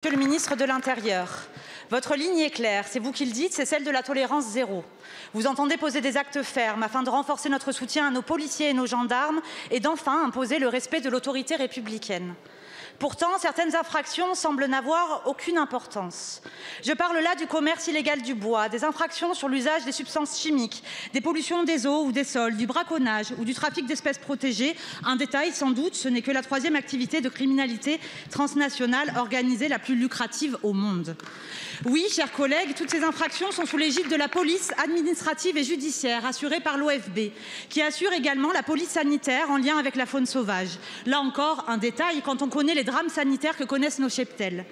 Monsieur le ministre de l'Intérieur, votre ligne est claire, c'est vous qui le dites, c'est celle de la tolérance zéro. Vous entendez poser des actes fermes afin de renforcer notre soutien à nos policiers et nos gendarmes et d'enfin imposer le respect de l'autorité républicaine. Pourtant, certaines infractions semblent n'avoir aucune importance. Je parle là du commerce illégal du bois, des infractions sur l'usage des substances chimiques, des pollutions des eaux ou des sols, du braconnage ou du trafic d'espèces protégées. Un détail, sans doute, ce n'est que la troisième activité de criminalité transnationale organisée la plus lucrative au monde. Oui, chers collègues, toutes ces infractions sont sous l'égide de la police administrative et judiciaire, assurée par l'OFB, qui assure également la police sanitaire en lien avec la faune sauvage. Là encore, un détail quand on connaît les drames sanitaires que connaissent nos cheptels.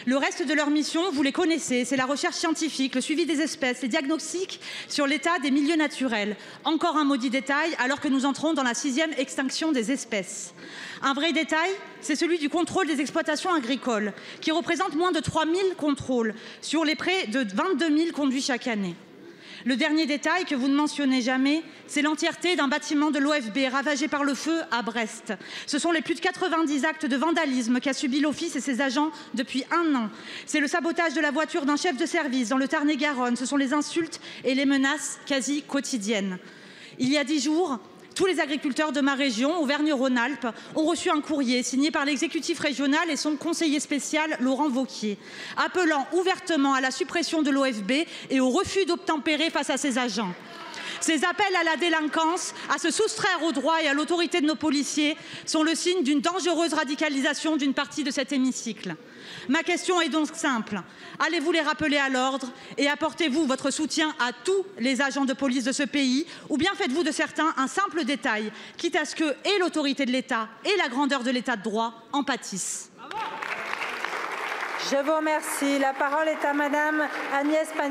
Le reste de leur mission, vous les connaissez, c'est la recherche scientifique, le suivi des espèces, les diagnostics sur l'état des milieux naturels. Encore un maudit détail, alors que nous entrons dans la 6e extinction des espèces. Un vrai détail, c'est celui du contrôle des exploitations agricoles, qui représente moins de 3 000 contrôles sur les près de 22 000 conduits chaque année. Le dernier détail que vous ne mentionnez jamais, c'est l'entièreté d'un bâtiment de l'OFB ravagé par le feu à Brest. Ce sont les plus de 90 actes de vandalisme qu'a subi l'Office et ses agents depuis 1 an. C'est le sabotage de la voiture d'un chef de service dans le Tarn-et-Garonne. Ce sont les insultes et les menaces quasi quotidiennes. Il y a 10 jours, tous les agriculteurs de ma région, Auvergne-Rhône-Alpes, ont reçu un courrier signé par l'exécutif régional et son conseiller spécial, Laurent Wauquiez, appelant ouvertement à la suppression de l'OFB et au refus d'obtempérer face à ses agents. Ces appels à la délinquance, à se soustraire aux droits et à l'autorité de nos policiers sont le signe d'une dangereuse radicalisation d'une partie de cet hémicycle. Ma question est donc simple. Allez-vous les rappeler à l'ordre et apportez-vous votre soutien à tous les agents de police de ce pays ou bien faites-vous de certains un simple détail, quitte à ce que et l'autorité de l'État et la grandeur de l'État de droit en pâtissent? Je vous remercie. La parole est à Madame Agnès Pannier.